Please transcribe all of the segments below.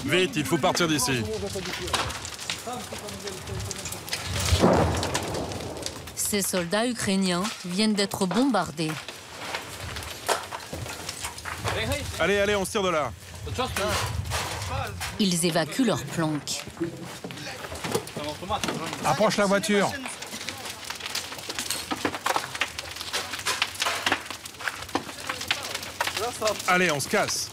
Vite, il faut partir d'ici. Ces soldats ukrainiens viennent d'être bombardés. Allez, allez, on se tire de là. Ils évacuent leur planque. Approche la voiture. Allez, on se casse.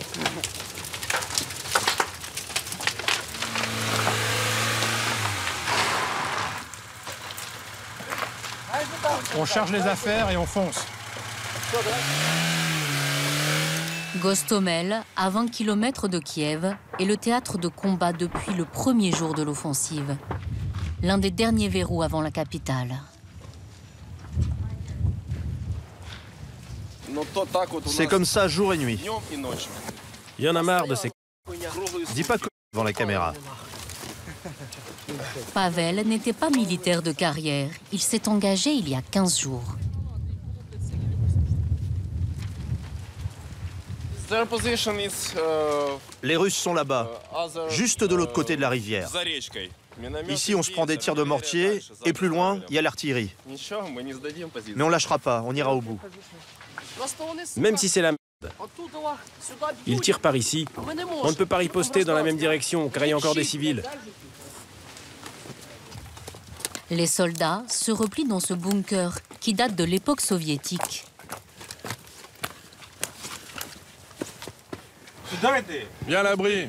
On charge les affaires et on fonce. Gostomel, à 20 km de Kiev, est le théâtre de combat depuis le premier jour de l'offensive. L'un des derniers verrous avant la capitale. C'est comme ça jour et nuit. Il y en a marre de ces... Dis pas que devant la caméra. Pavel n'était pas militaire de carrière. Il s'est engagé il y a 15 jours. Les Russes sont là-bas, juste de l'autre côté de la rivière. Ici, on se prend des tirs de mortier, et plus loin, il y a l'artillerie. Mais on lâchera pas, on ira au bout. Même si c'est la merde. Ils tirent par ici. On ne peut pas riposter dans la même direction, car il y a encore des civils. Les soldats se replient dans ce bunker qui date de l'époque soviétique. Bien à l'abri.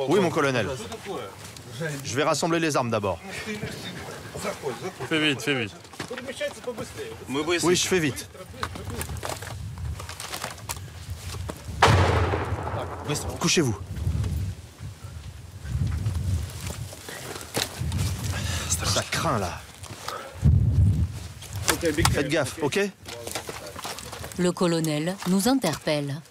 Oui, mon colonel. Je vais rassembler les armes d'abord. Fais vite, fais vite. Oui, je fais vite. Couchez-vous. Ça craint, là. Faites gaffe, ok? Le colonel nous interpelle.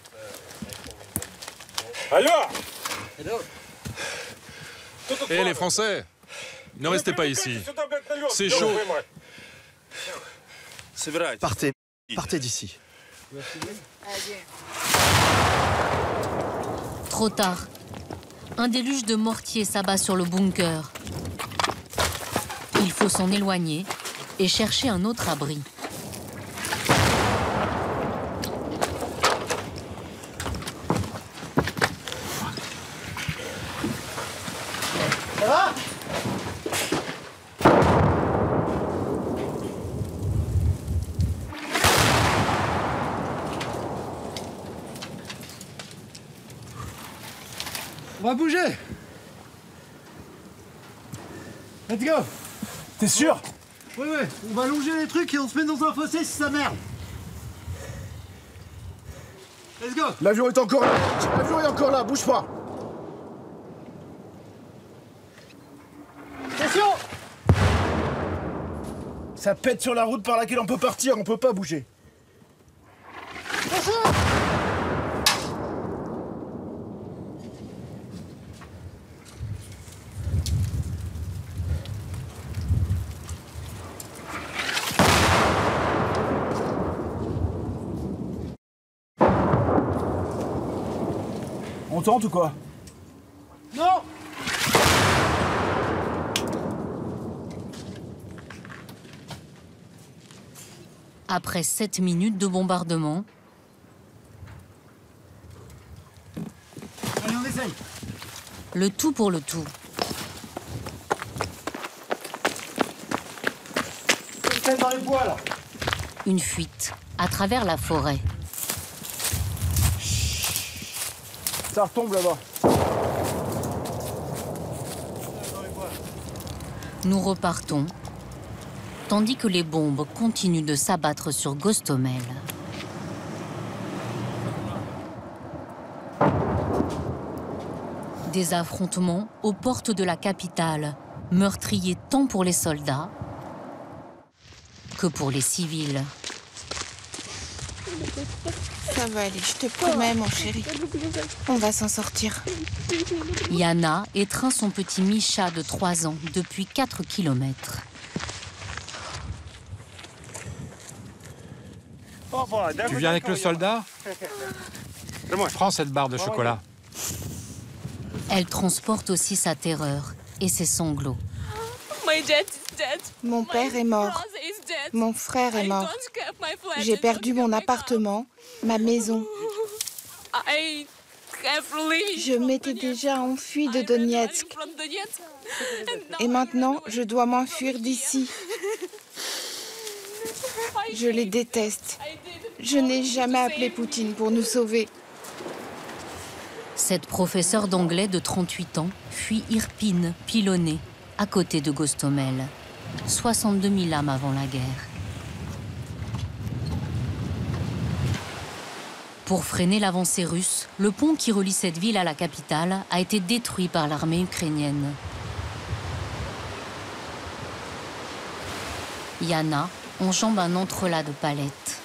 Eh, les Français, ne restez pas ici. C'est chaud. Partez. Partez d'ici. Trop tard. Un déluge de mortiers s'abat sur le bunker. Il faut s'en éloigner et chercher un autre abri. Ça va ? On va bouger. Let's go. T'es sûr? Ouais, on va longer les trucs et on se met dans un fossé si ça merde. Let's go. L'avion est encore là. L'avion est encore là, bouge pas. Attention. Ça pète sur la route par laquelle on peut partir, on peut pas bouger. Attention. On tente ou quoi? Non. Après 7 minutes de bombardement, Allez, on essaye. le tout pour le tout. On est dans les bois là. Une fuite à travers la forêt. Ça retombe là-bas. Nous repartons, tandis que les bombes continuent de s'abattre sur Gostomel. Des affrontements aux portes de la capitale, meurtriers tant pour les soldats que pour les civils. Ça va aller, je te promets, mon chéri. On va s'en sortir. Yana étreint son petit Misha de 3 ans depuis 4 kilomètres. Tu viens avec le soldat? Prends cette barre de chocolat. Elle transporte aussi sa terreur et ses sanglots. Mon père est mort. Mon frère est mort. J'ai perdu mon appartement, ma maison. Je m'étais déjà enfuie de Donetsk. Et maintenant, je dois m'enfuir d'ici. Je les déteste. Je n'ai jamais appelé Poutine pour nous sauver. Cette professeure d'anglais de 38 ans fuit Irpin, pilonnée, à côté de Gostomel. 62 000 âmes avant la guerre. Pour freiner l'avancée russe, le pont qui relie cette ville à la capitale a été détruit par l'armée ukrainienne. Yana enjambe un entrelac de palettes.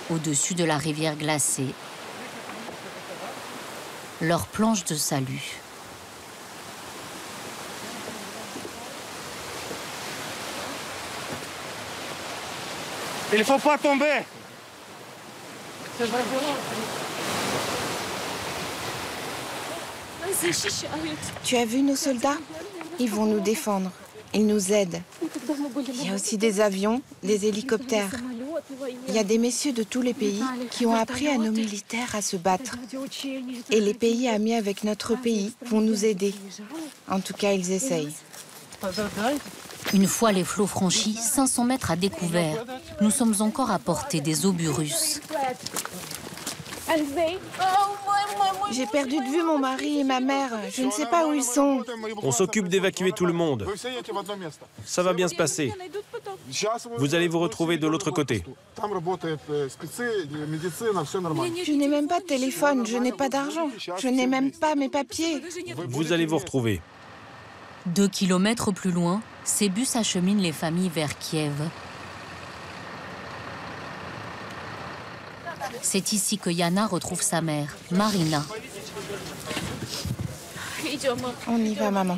Au-dessus de la rivière glacée, leur planche de salut. Il faut pas tomber. Tu as vu nos soldats? Ils vont nous défendre. Ils nous aident. Il y a aussi des avions, des hélicoptères. Il y a des messieurs de tous les pays qui ont appris à nos militaires à se battre. Et les pays amis avec notre pays vont nous aider. En tout cas, ils essayent. Une fois les flots franchis, 500 mètres à découvert, nous sommes encore à portée des obus russes. J'ai perdu de vue mon mari et ma mère. Je ne sais pas où ils sont. On s'occupe d'évacuer tout le monde. Ça va bien se passer. Vous allez vous retrouver de l'autre côté. Je n'ai même pas de téléphone, je n'ai pas d'argent. Je n'ai même pas mes papiers. Vous allez vous retrouver. 2 kilomètres plus loin, ces bus acheminent les familles vers Kiev. C'est ici que Yana retrouve sa mère, Marina. On y va, maman.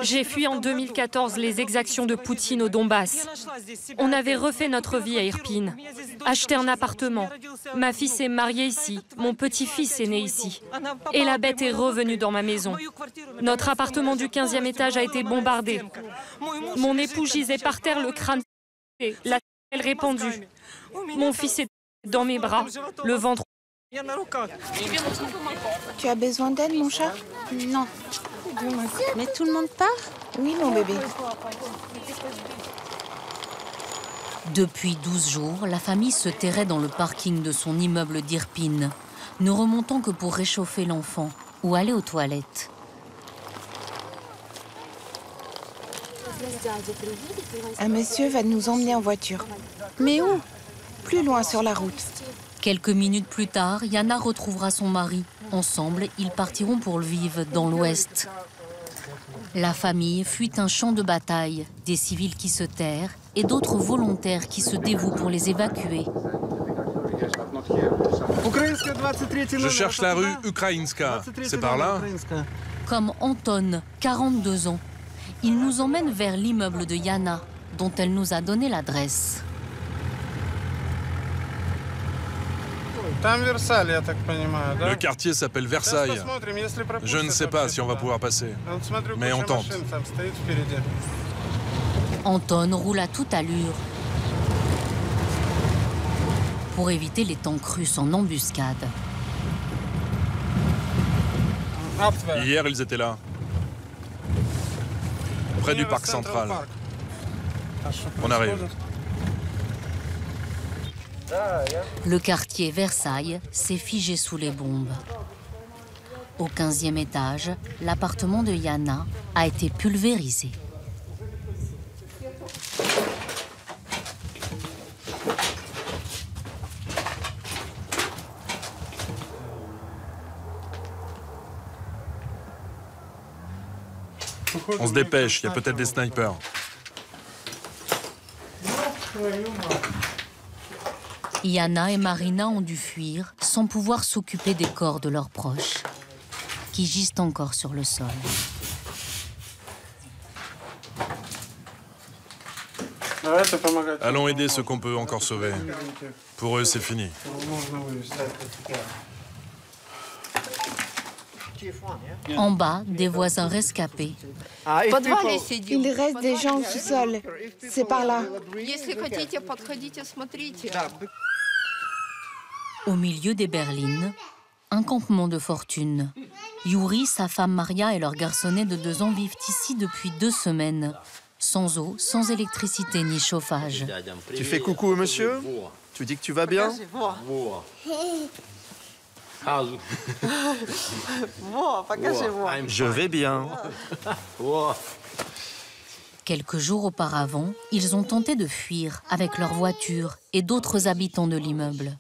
J'ai fui en 2014 les exactions de Poutine au Donbass. On avait refait notre vie à Irpin, acheté un appartement. Ma fille s'est mariée ici, mon petit-fils est né ici. Et la bête est revenue dans ma maison. Notre appartement du 15e étage a été bombardé. Mon époux gisait par terre, le crâne la tête répandue. Mon fils est dans mes bras, le ventre. Tu as besoin d'aide, mon chat? Non. Mais tout le monde part? Oui, mon bébé. Depuis 12 jours, la famille se terrait dans le parking de son immeuble d'Irpin, ne remontant que pour réchauffer l'enfant ou aller aux toilettes. Un monsieur va nous emmener en voiture. Mais où? Plus loin sur la route. Quelques minutes plus tard, Yana retrouvera son mari. Ensemble, ils partiront pour Lviv, dans l'ouest. La famille fuit un champ de bataille, des civils qui se terrent et d'autres volontaires qui se dévouent pour les évacuer. Je cherche la rue Ukrainska. C'est par là? Comme Anton, 42 ans. Il nous emmène vers l'immeuble de Yana, dont elle nous a donné l'adresse. Le quartier s'appelle Versailles. Je ne sais pas si on va pouvoir passer, mais on tente. Anton roule à toute allure pour éviter les tanks russes en embuscade. Hier, ils étaient là, près du parc central. On arrive. Le quartier Versailles s'est figé sous les bombes. Au 15e étage, l'appartement de Yana a été pulvérisé. On se dépêche, il y a peut-être des snipers. Yana et Marina ont dû fuir sans pouvoir s'occuper des corps de leurs proches, qui gisent encore sur le sol. Allons aider ceux qu'on peut encore sauver. Pour eux, c'est fini. En bas, des voisins rescapés. Il reste des gens au sous-sol. C'est par là. Au milieu des berlines, un campement de fortune. Yuri, sa femme Maria et leur garçonnet de 2 ans vivent ici depuis 2 semaines. Sans eau, sans électricité ni chauffage. Tu fais coucou au monsieur? Tu dis que tu vas bien? Je vais bien. Quelques jours auparavant, ils ont tenté de fuir avec leur voiture et d'autres habitants de l'immeuble.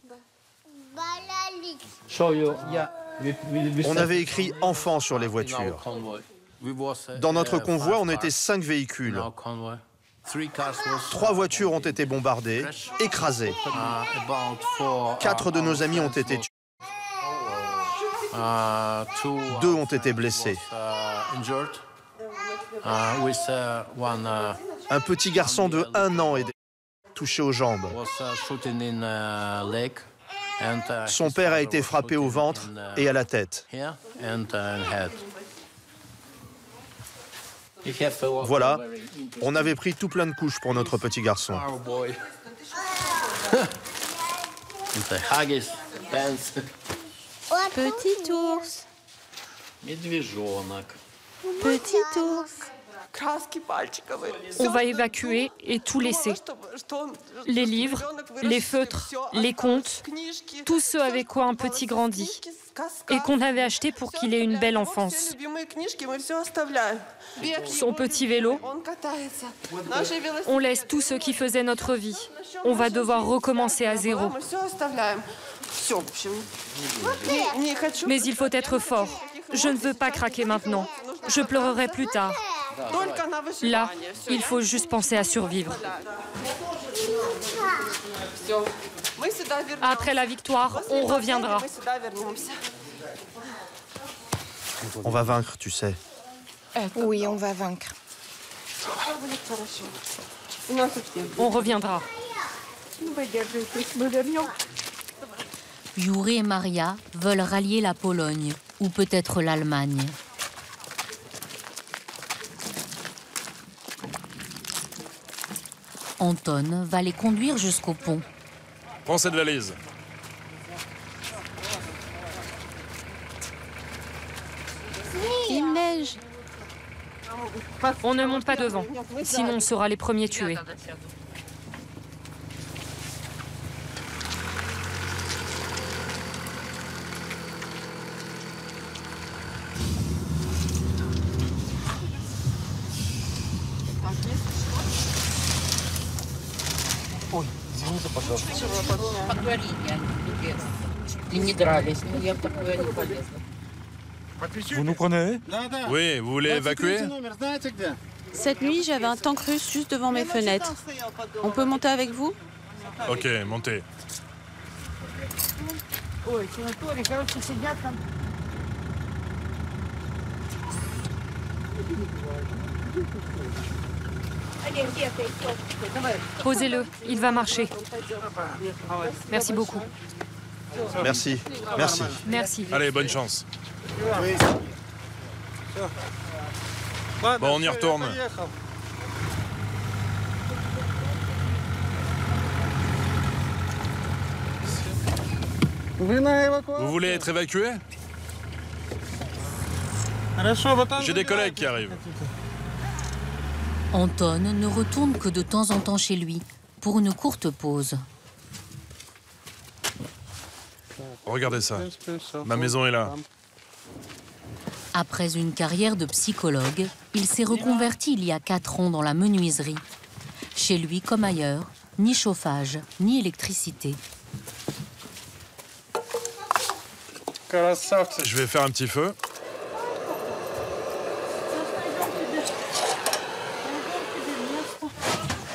On avait écrit « enfants » sur les voitures. Dans notre convoi, on était 5 véhicules. 3 voitures ont été bombardées, écrasées. 4 de nos amis ont été tués. 2 ont été blessés. Un petit garçon de 1 an est touché aux jambes. Son père a été frappé au ventre et à la tête. Voilà, on avait pris tout plein de couches pour notre petit garçon. Petit ours. Petit ours. On va évacuer et tout laisser. Les livres, les feutres, les contes, tout ce avec quoi un petit grandit et qu'on avait acheté pour qu'il ait une belle enfance. Son petit vélo. On laisse tout ce qui faisait notre vie. On va devoir recommencer à zéro. Mais il faut être fort. Je ne veux pas craquer maintenant. Je pleurerai plus tard. Là, il faut juste penser à survivre. Après la victoire, on reviendra. On va vaincre, tu sais. Oui, on va vaincre. On reviendra. Yuri et Maria veulent rallier la Pologne, ou peut-être l'Allemagne. Anton va les conduire jusqu'au pont. Prends cette valise. Il neige. On ne monte pas devant, sinon on sera les premiers tués. Vous nous prenez? Oui, vous voulez évacuer? Cette nuit, j'avais un tank russe juste devant mes fenêtres. On peut monter avec vous? Ok, montez. Posez-le, il va marcher. Merci beaucoup. Merci, merci. Merci. Allez, bonne chance. Bon, on y retourne. Vous voulez être évacué? J'ai des collègues qui arrivent. Anton ne retourne que de temps en temps chez lui, pour une courte pause. Regardez ça. Ma maison est là. Après une carrière de psychologue, il s'est reconverti il y a 4 ans dans la menuiserie. Chez lui, comme ailleurs, ni chauffage, ni électricité. Je vais faire un petit feu.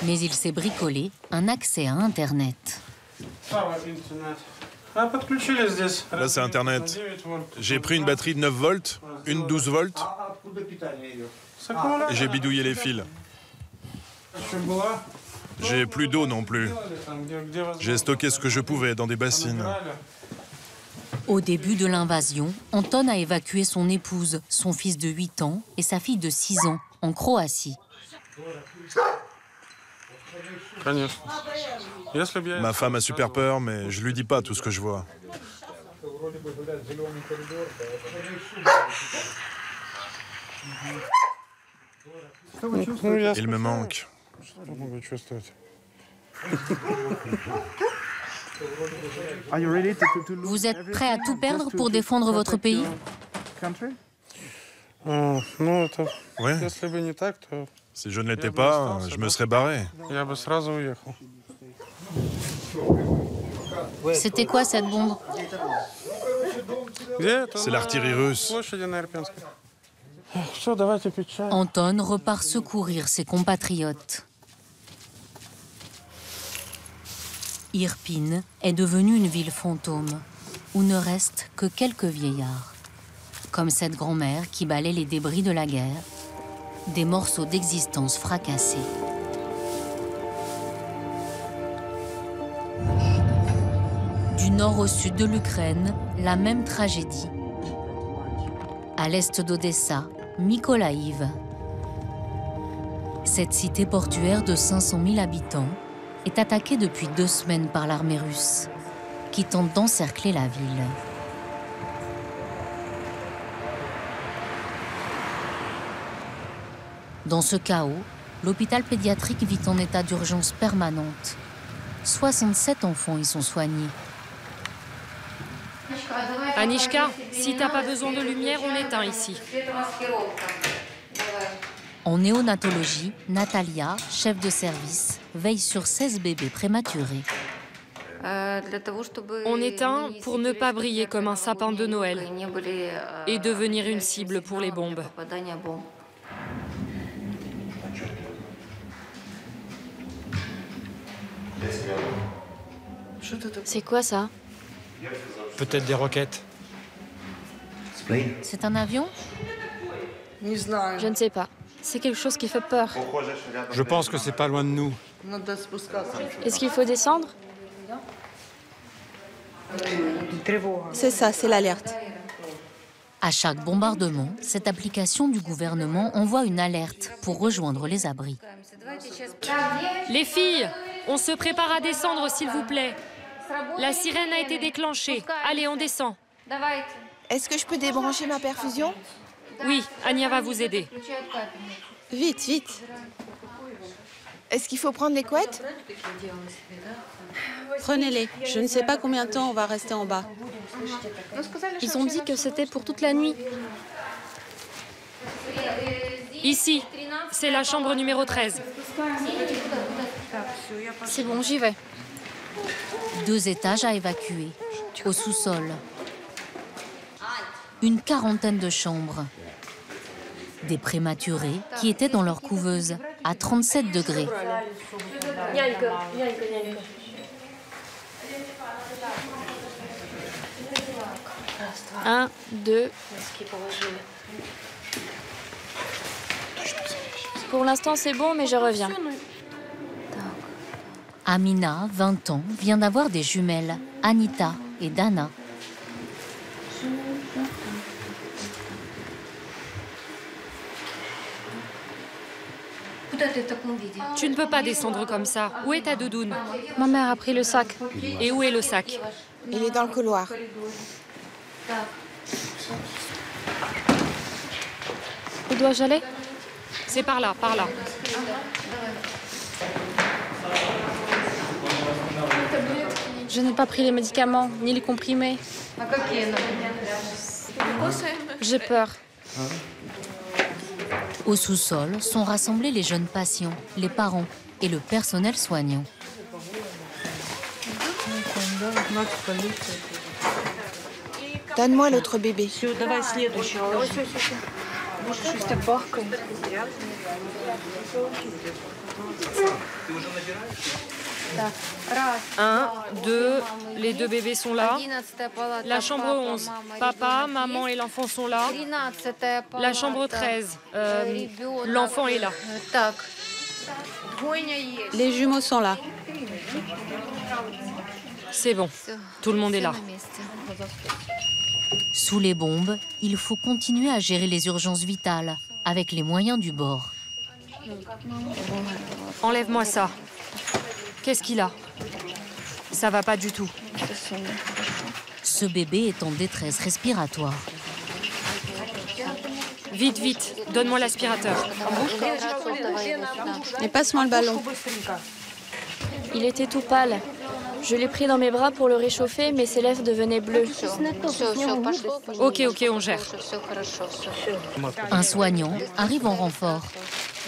Mais il s'est bricolé un accès à Internet. Là, c'est Internet. J'ai pris une batterie de 9 volts, une 12 volts, et j'ai bidouillé les fils. J'ai plus d'eau non plus. J'ai stocké ce que je pouvais dans des bassines. Au début de l'invasion, Anton a évacué son épouse, son fils de 8 ans et sa fille de 6 ans en Croatie. Ma femme a super peur, mais je lui dis pas tout ce que je vois. Il me manque. Vous êtes prêt à tout perdre pour défendre votre pays? Oui. Si je ne l'étais pas, je me serais barré. C'était quoi cette bombe? C'est l'artillerie russe. Anton repart secourir ses compatriotes. Irpin est devenue une ville fantôme, où ne restent que quelques vieillards. Comme cette grand-mère qui balaie les débris de la guerre, des morceaux d'existence fracassés. Du nord au sud de l'Ukraine, la même tragédie. À l'est d'Odessa, Mykolaïv. Cette cité portuaire de 500 000 habitants est attaquée depuis 2 semaines par l'armée russe, qui tente d'encercler la ville. Dans ce chaos, l'hôpital pédiatrique vit en état d'urgence permanente. 67 enfants y sont soignés. Anishka, si t'as pas besoin de lumière, on éteint ici. En néonatologie, Natalia, chef de service, veille sur 16 bébés prématurés. On éteint pour ne pas briller comme un sapin de Noël et devenir une cible pour les bombes. C'est quoi ça? Peut-être des roquettes. C'est un avion? Je ne sais pas. C'est quelque chose qui fait peur. Je pense que c'est pas loin de nous. Est-ce qu'il faut descendre? C'est ça, c'est l'alerte. À chaque bombardement, cette application du gouvernement envoie une alerte pour rejoindre les abris. Les filles, on se prépare à descendre, s'il vous plaît. La sirène a été déclenchée. Allez, on descend. Est-ce que je peux débrancher ma perfusion? Oui, Anya va vous aider. Vite, vite. Est-ce qu'il faut prendre les couettes? Prenez-les. Je ne sais pas combien de temps on va rester en bas. Ils ont dit que c'était pour toute la nuit. Ici, c'est la chambre numéro 13. C'est bon, j'y vais. 2 étages à évacuer, au sous-sol. Une quarantaine de chambres. Des prématurés qui étaient dans leur couveuse, à 37 degrés. Un, deux. Pour l'instant, c'est bon, mais je reviens. Amina, 20 ans, vient d'avoir des jumelles, Anita et Dana. Tu ne peux pas descendre comme ça. Où est ta doudoune? Ma mère a pris le sac. Et où est le sac? Il est dans le couloir. Où dois-je aller? C'est par là, par là. Je n'ai pas pris les médicaments, ni les comprimés. J'ai peur. Au sous-sol sont rassemblés les jeunes patients, les parents et le personnel soignant. Donne-moi l'autre bébé. Un, deux, les 2 bébés sont là. La chambre 11, papa, maman et l'enfant sont là. La chambre 13, l'enfant est là. Les jumeaux sont là. C'est bon, tout le monde est là. Sous les bombes, il faut continuer à gérer les urgences vitales avec les moyens du bord. Enlève-moi ça. Qu'est-ce qu'il a? Ça va pas du tout. Ce bébé est en détresse respiratoire. Vite, vite, donne-moi l'aspirateur. Et passe-moi le ballon. Il était tout pâle. Je l'ai pris dans mes bras pour le réchauffer, mais ses lèvres devenaient bleues. Ok, on gère. Un soignant arrive en renfort.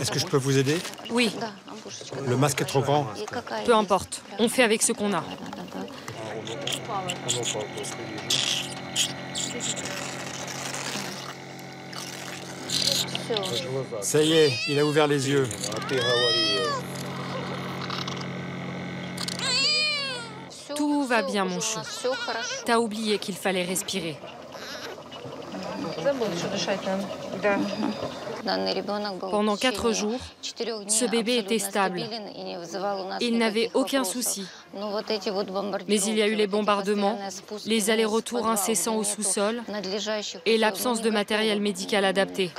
Est-ce que je peux vous aider? Oui. Le masque est trop grand. Peu importe, on fait avec ce qu'on a. Ça y est, il a ouvert les yeux. Tout va bien, mon chou. T'as oublié qu'il fallait respirer. Pendant 4 jours, ce bébé était stable. Il n'avait aucun souci. Mais il y a eu les bombardements, les allers-retours incessants au sous-sol et l'absence de matériel médical adapté.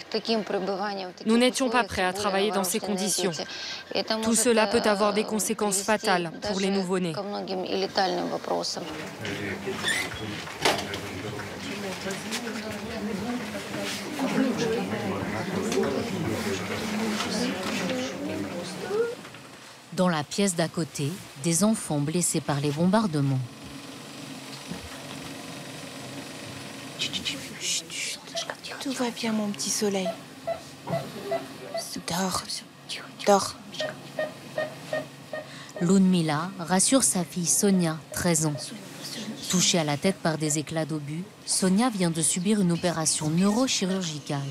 Nous n'étions pas prêts à travailler dans ces conditions. Tout cela peut avoir des conséquences fatales pour les nouveau-nés. Dans la pièce d'à côté, des enfants blessés par les bombardements. Tout va bien, mon petit soleil. Dors. Dors. Ludmila rassure sa fille Sonia, 13 ans. Touchée à la tête par des éclats d'obus, Sonia vient de subir une opération neurochirurgicale.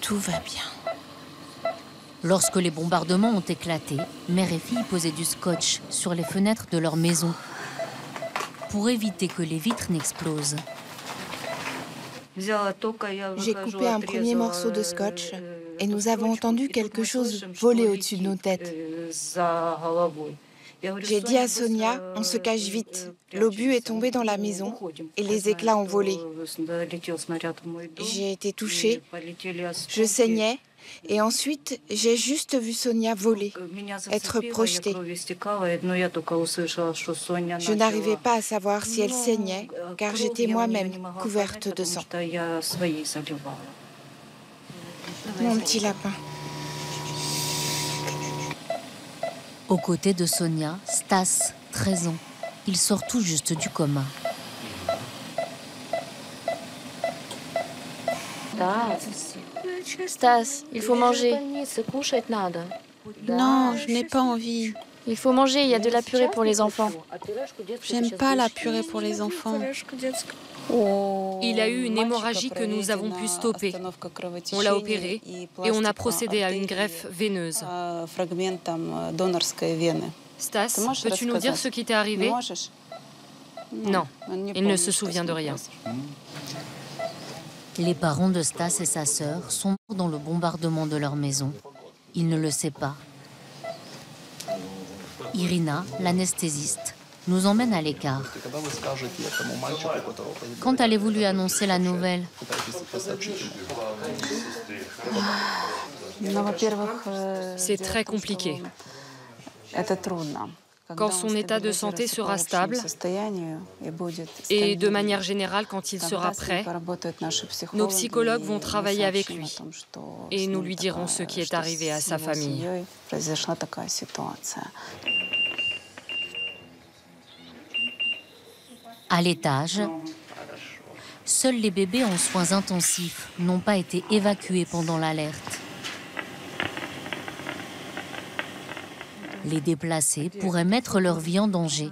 Tout va bien. Lorsque les bombardements ont éclaté, mère et fille posaient du scotch sur les fenêtres de leur maison pour éviter que les vitres n'explosent. J'ai coupé un premier morceau de scotch et nous avons entendu quelque chose voler au-dessus de nos têtes. J'ai dit à Sonia, on se cache vite. L'obus est tombé dans la maison et les éclats ont volé. J'ai été touchée, je saignais et ensuite j'ai juste vu Sonia voler, être projetée. Je n'arrivais pas à savoir si elle saignait car j'étais moi-même couverte de sang. Mon petit lapin. Aux côtés de Sonia, Stas, 13 ans. Il sort tout juste du coma. Stas, il faut manger. Non, je n'ai pas envie. Il faut manger, il y a de la purée pour les enfants. J'aime pas la purée pour les enfants. Il a eu une hémorragie que nous avons pu stopper. On l'a opéré et on a procédé à une greffe veineuse. Stas, peux-tu nous dire ce qui t'est arrivé? Non, il ne se souvient de rien. Les parents de Stas et sa sœur sont morts dans le bombardement de leur maison. Il ne le sait pas. Irina, l'anesthésiste, nous emmène à l'écart. Quand allez-vous lui annoncer la nouvelle? C'est très compliqué. Quand son état de santé sera stable et de manière générale quand il sera prêt, nos psychologues vont travailler avec lui et nous lui dirons ce qui est arrivé à sa famille. À l'étage, seuls les bébés en soins intensifs n'ont pas été évacués pendant l'alerte. Les déplacés pourraient mettre leur vie en danger.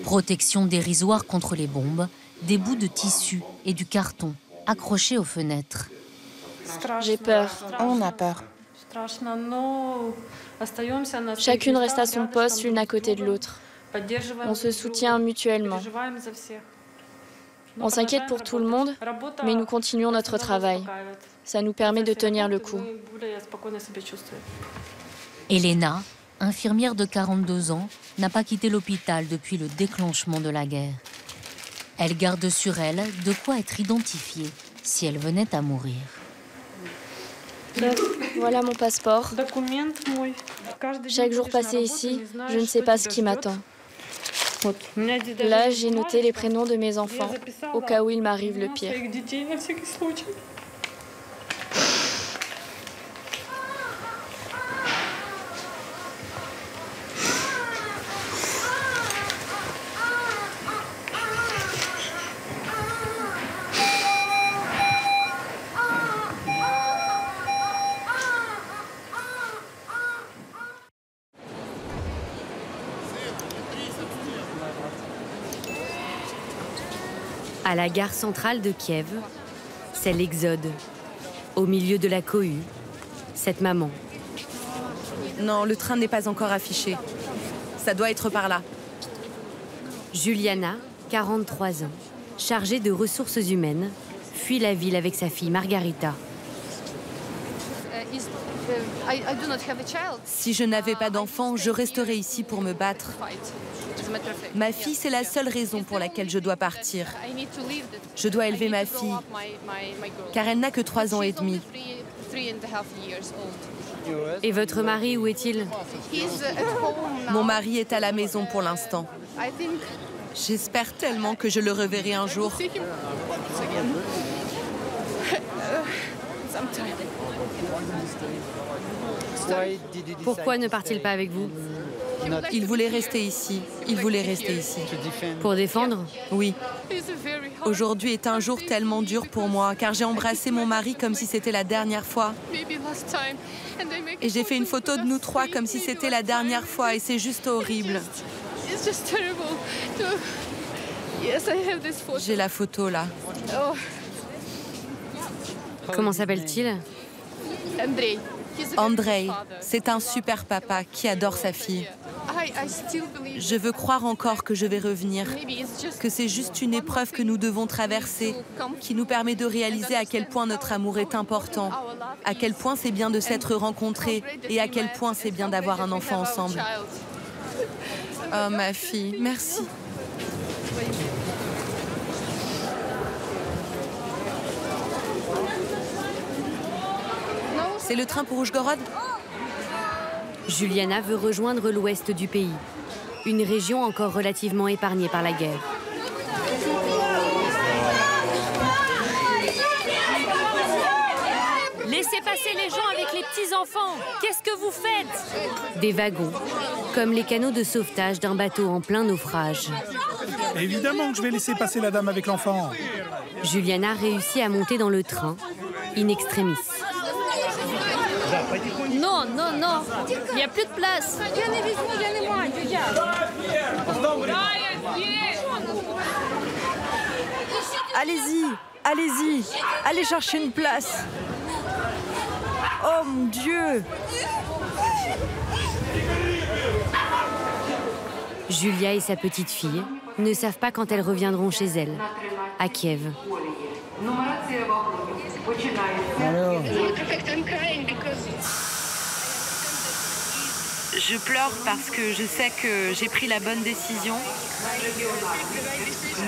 Protection dérisoire contre les bombes, des bouts de tissu et du carton accrochés aux fenêtres. J'ai peur. On a peur. Chacune reste à son poste, l'une à côté de l'autre. On se soutient mutuellement. On s'inquiète pour tout le monde, mais nous continuons notre travail. Ça nous permet de tenir le coup. Elena, infirmière de 42 ans, n'a pas quitté l'hôpital depuis le déclenchement de la guerre. Elle garde sur elle de quoi être identifiée si elle venait à mourir. Voilà mon passeport. Chaque jour passé ici, je ne sais pas ce qui m'attend. Là, j'ai noté les prénoms de mes enfants, au cas où il m'arrive le pire. À la gare centrale de Kiev, c'est l'exode. Au milieu de la cohue, cette maman. Non, le train n'est pas encore affiché. Ça doit être par là. Juliana, 43 ans, chargée de ressources humaines, fuit la ville avec sa fille Margarita. Si je n'avais pas d'enfant, je resterais ici pour me battre. Ma fille, c'est la seule raison pour laquelle je dois partir. Je dois élever ma fille, car elle n'a que 3 ans et demi. Et votre mari, où est-il? Mon mari est à la maison pour l'instant. J'espère tellement que je le reverrai un jour. Pourquoi ne part-il pas avec vous? Il voulait rester ici. Il voulait rester ici. Pour défendre? Oui. Aujourd'hui est un jour tellement dur pour moi, car j'ai embrassé mon mari comme si c'était la dernière fois. Et j'ai fait une photo de nous 3 comme si c'était la dernière fois, et c'est juste horrible. J'ai la photo là. Comment s'appelle-t-il? Andrei, c'est un super papa qui adore sa fille. Je veux croire encore que je vais revenir, que c'est juste une épreuve que nous devons traverser, qui nous permet de réaliser à quel point notre amour est important, à quel point c'est bien de s'être rencontrés et à quel point c'est bien d'avoir un enfant ensemble. Oh ma fille, merci. C'est le train pour Oujgorod? Juliana veut rejoindre l'ouest du pays, une région encore relativement épargnée par la guerre. Laissez passer les gens avec les petits-enfants. Qu'est-ce que vous faites? Des wagons, comme les canaux de sauvetage d'un bateau en plein naufrage. Évidemment que je vais laisser passer la dame avec l'enfant. Juliana réussit à monter dans le train, in extremis. Non, non, non, il n'y a plus de place. Allez-y, allez-y, allez chercher une place. Oh mon Dieu! Julia et sa petite fille ne savent pas quand elles reviendront chez elles, à Kiev. Je pleure parce que je sais que j'ai pris la bonne décision,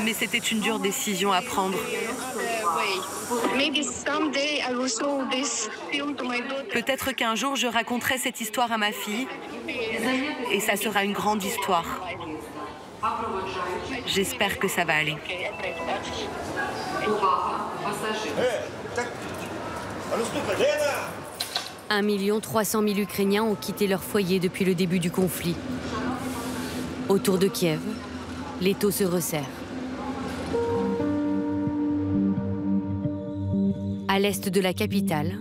mais c'était une dure décision à prendre. Peut-être qu'un jour je raconterai cette histoire à ma fille et ça sera une grande histoire. J'espère que ça va aller. 1 300 000 Ukrainiens ont quitté leur foyer depuis le début du conflit. Autour de Kiev, l'étau se resserre. À l'est de la capitale,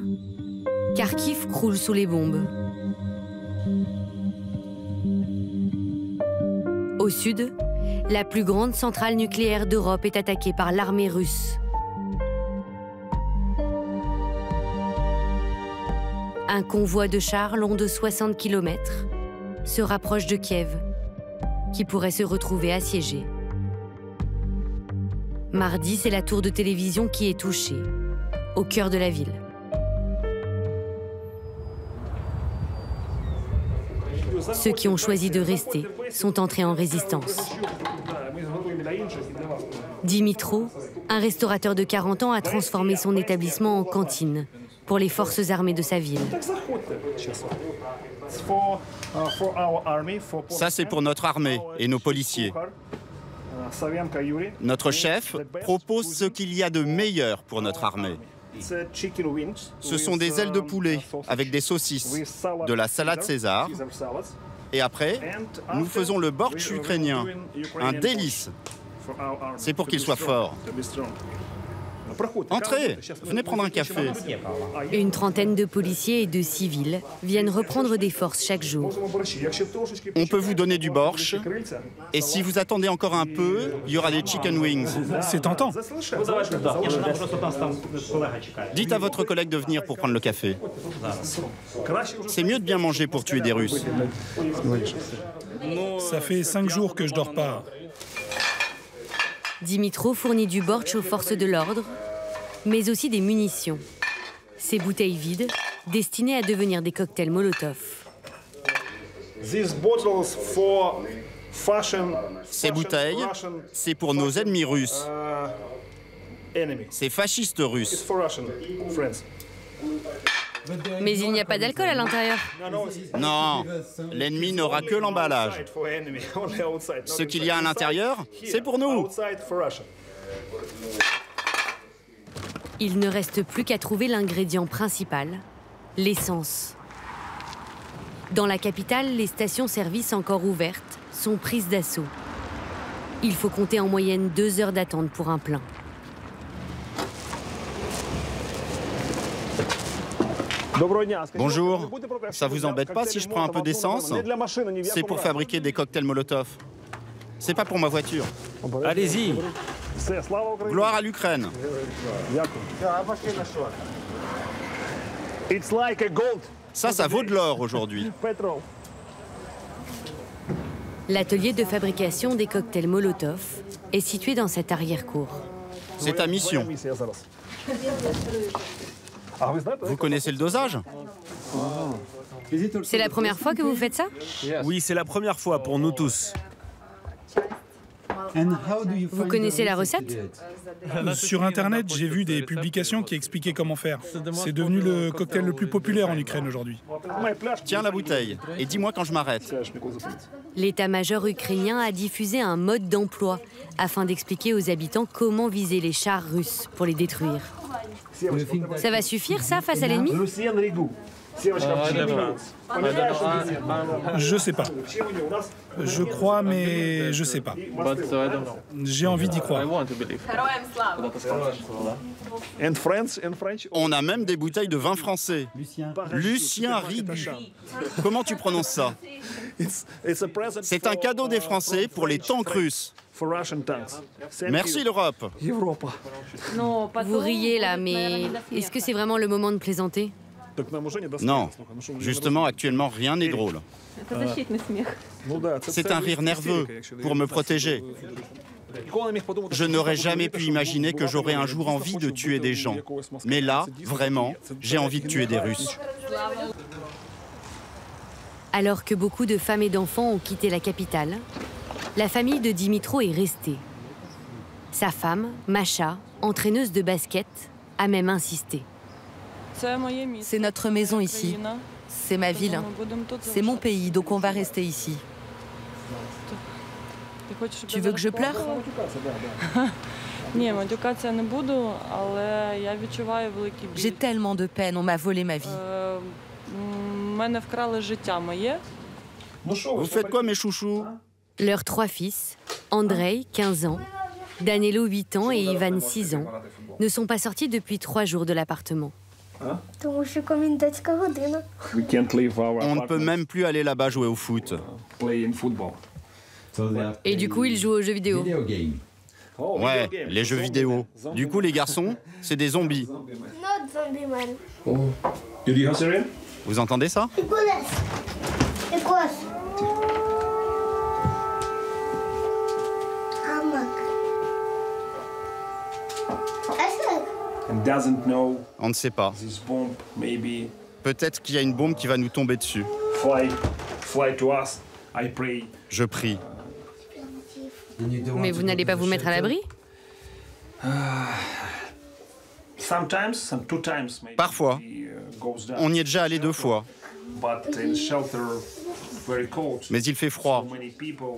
Kharkiv croule sous les bombes. Au sud, la plus grande centrale nucléaire d'Europe est attaquée par l'armée russe. Un convoi de chars long de 60 km se rapproche de Kiev, qui pourrait se retrouver assiégée. Mardi, c'est la tour de télévision qui est touchée, au cœur de la ville. Ceux qui ont choisi de rester sont entrés en résistance. Dimitro, un restaurateur de 40 ans, a transformé son établissement en cantine pour les forces armées de sa ville. Ça, c'est pour notre armée et nos policiers. Notre chef propose ce qu'il y a de meilleur pour notre armée. Ce sont des ailes de poulet avec des saucisses, de la salade César. Et après, nous faisons le bortsch ukrainien, un délice. C'est pour qu'il soit fort. Entrez, venez prendre un café. Une trentaine de policiers et de civils viennent reprendre des forces chaque jour. On peut vous donner du bortsch. Et si vous attendez encore un peu, il y aura des chicken wings. C'est tentant. Dites à votre collègue de venir pour prendre le café. C'est mieux de bien manger pour tuer des Russes. Ça fait 5 jours que je dors pas. Dimitro fournit du bortsch aux forces de l'ordre, mais aussi des munitions. Ces bouteilles vides, destinées à devenir des cocktails Molotov. Ces bouteilles, c'est pour nos ennemis russes. Ces fascistes russes. Mais il n'y a pas d'alcool à l'intérieur. Non, l'ennemi n'aura que l'emballage. Ce qu'il y a à l'intérieur, c'est pour nous. Il ne reste plus qu'à trouver l'ingrédient principal, l'essence. Dans la capitale, les stations-service encore ouvertes sont prises d'assaut. Il faut compter en moyenne 2 heures d'attente pour un plein. Bonjour, ça vous embête pas si je prends un peu d'essence? C'est pour fabriquer des cocktails Molotov. C'est pas pour ma voiture. Allez-y. Gloire à l'Ukraine. Ça vaut de l'or aujourd'hui. L'atelier de fabrication des cocktails Molotov est situé dans cette arrière-cour. C'est ta mission. Vous connaissez le dosage? C'est la première fois que vous faites ça? Oui, c'est la première fois pour nous tous. Vous connaissez la recette? Sur Internet, j'ai vu des publications qui expliquaient comment faire. C'est devenu le cocktail le plus populaire en Ukraine aujourd'hui. Tiens la bouteille et dis-moi quand je m'arrête. L'état-major ukrainien a diffusé un mode d'emploi afin d'expliquer aux habitants comment viser les chars russes pour les détruire. Ça va suffire, ça, face à l'ennemi? Je sais pas. Je crois, mais je sais pas. J'ai envie d'y croire. On a même des bouteilles de vin français. Lucien Rigu. Comment tu prononces ça? C'est un cadeau des Français pour les tanks russes. Merci l'Europe. Vous riez là, mais est-ce que c'est vraiment le moment de plaisanter? Non, justement, actuellement, rien n'est drôle. C'est un rire nerveux, pour me protéger. Je n'aurais jamais pu imaginer que j'aurais un jour envie de tuer des gens. Mais là, vraiment, j'ai envie de tuer des Russes. Alors que beaucoup de femmes et d'enfants ont quitté la capitale, la famille de Dimitro est restée. Sa femme, Masha, entraîneuse de basket, a même insisté. C'est notre maison ici. C'est ma ville. C'est mon pays, donc on va rester ici. Tu veux que je pleure? J'ai tellement de peine, on m'a volé ma vie. Vous faites quoi, mes chouchous? Leurs 3 fils, Andrei, 15 ans, Danilo, 8 ans et Ivan, 6 ans, ne sont pas sortis depuis 3 jours de l'appartement. On ne peut même plus aller là-bas jouer au foot. Et du coup, ils jouent aux jeux vidéo. Ouais, les jeux vidéo. Du coup, les garçons, c'est des zombies. Vous entendez ça? On ne sait pas. Peut-être qu'il y a une bombe qui va nous tomber dessus. Je prie. Mais vous n'allez pas vous mettre à l'abri? Parfois. On y est déjà allé 2 fois. Mais il fait froid.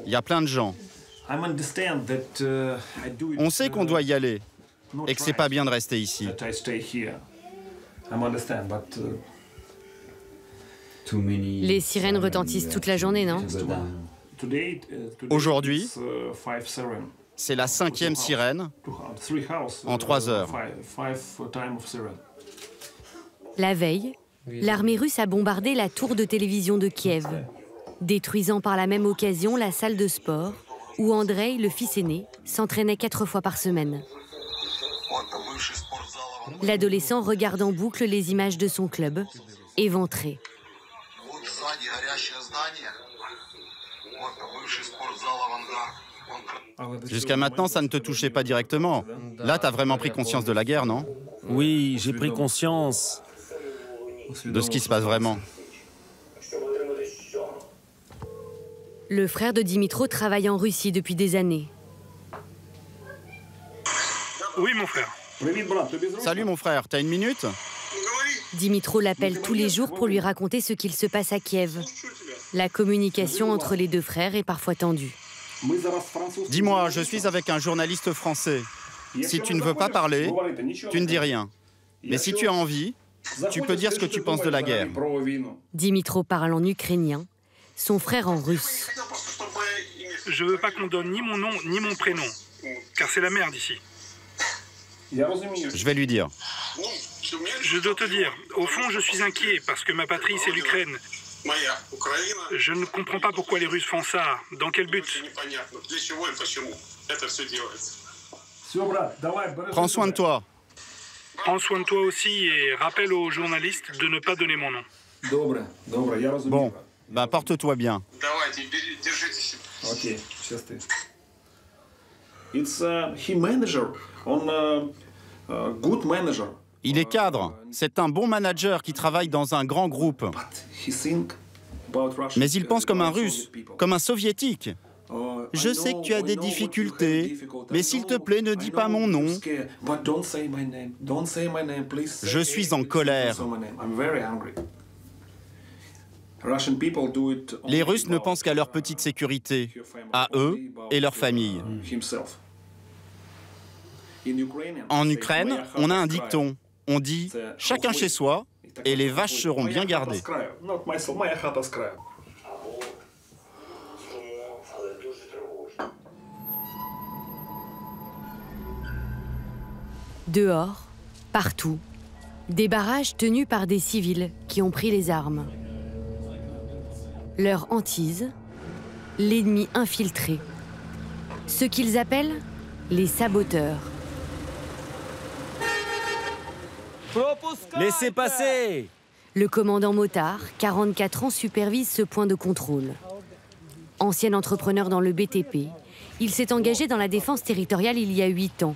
Il y a plein de gens. On sait qu'on doit y aller et que c'est pas bien de rester ici. Les sirènes retentissent toute la journée, non? Aujourd'hui, c'est la 5e sirène en 3 heures. La veille, l'armée russe a bombardé la tour de télévision de Kiev, détruisant par la même occasion la salle de sport où Andrei, le fils aîné, s'entraînait 4 fois par semaine. L'adolescent regarde en boucle les images de son club, éventré. Jusqu'à maintenant, ça ne te touchait pas directement. Là, tu as vraiment pris conscience de la guerre, non? Oui, j'ai pris conscience. De ce qui se passe vraiment. Le frère de Dimitro travaille en Russie depuis des années. Oui, mon frère. Salut, mon frère. T'as une minute? Dimitro l'appelle tous les jours pour lui raconter ce qu'il se passe à Kiev. La communication entre les 2 frères est parfois tendue. Dis-moi, je suis avec un journaliste français. Si tu ne veux pas parler, tu ne dis rien. Mais si tu as envie, tu peux dire ce que tu penses de la guerre. Dimitro parle en ukrainien, son frère en russe. Je veux pas qu'on donne ni mon nom ni mon prénom, car c'est la merde ici. Je vais lui dire. Je dois te dire, au fond, je suis inquiet parce que ma patrie, c'est l'Ukraine. Je ne comprends pas pourquoi les Russes font ça. Dans quel but? Prends soin de toi. Prends soin de toi aussi et rappelle aux journalistes de ne pas donner mon nom. Bon, ben porte-toi bien. Ok, Il est cadre. C'est un bon manager qui travaille dans un grand groupe. Mais il pense comme un Russe, comme un Soviétique. Je sais que tu as des difficultés, mais s'il te plaît, ne dis pas mon nom. Je suis en colère. Les Russes ne pensent qu'à leur petite sécurité, à eux et leur famille. En Ukraine, on a un dicton. On dit « chacun chez soi » et les vaches seront bien gardées. Dehors, partout, des barrages tenus par des civils qui ont pris les armes. Leur hantise, l'ennemi infiltré, ce qu'ils appellent les saboteurs. Laissez passer! Le commandant Motard, 44 ans, supervise ce point de contrôle. Ancien entrepreneur dans le BTP, il s'est engagé dans la défense territoriale il y a 8 ans,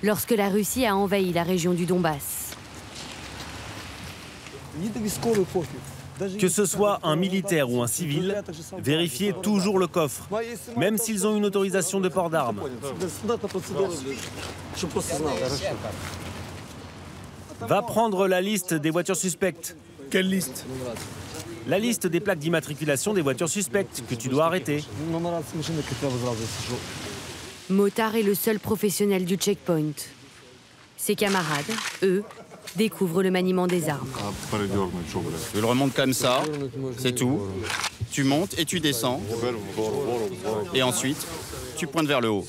lorsque la Russie a envahi la région du Donbass. Que ce soit un militaire ou un civil, vérifiez toujours le coffre, même s'ils ont une autorisation de port d'armes. Va prendre la liste des voitures suspectes. Quelle liste? La liste des plaques d'immatriculation des voitures suspectes que tu dois arrêter. Motard est le seul professionnel du checkpoint. Ses camarades, eux, découvrent le maniement des armes. Tu le remontes comme ça, c'est tout. Tu montes et tu descends. Et ensuite, tu pointes vers le haut.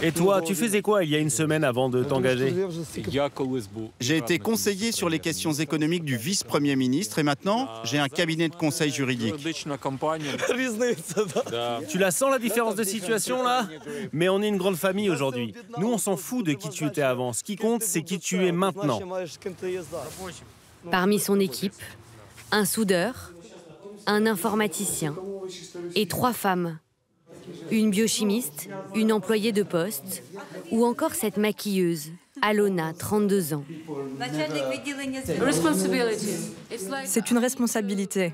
Et toi, tu faisais quoi il y a une semaine avant de t'engager? J'ai été conseiller sur les questions économiques du vice-premier ministre et maintenant, j'ai un cabinet de conseil juridique. Tu la sens la différence de situation là? Mais on est une grande famille aujourd'hui. Nous, on s'en fout de qui tu étais avant. Ce qui compte, c'est qui tu es maintenant. Parmi son équipe, un soudeur, un informaticien et 3 femmes. Une biochimiste, une employée de poste ou encore cette maquilleuse Alona, 32 ans. C'est une responsabilité.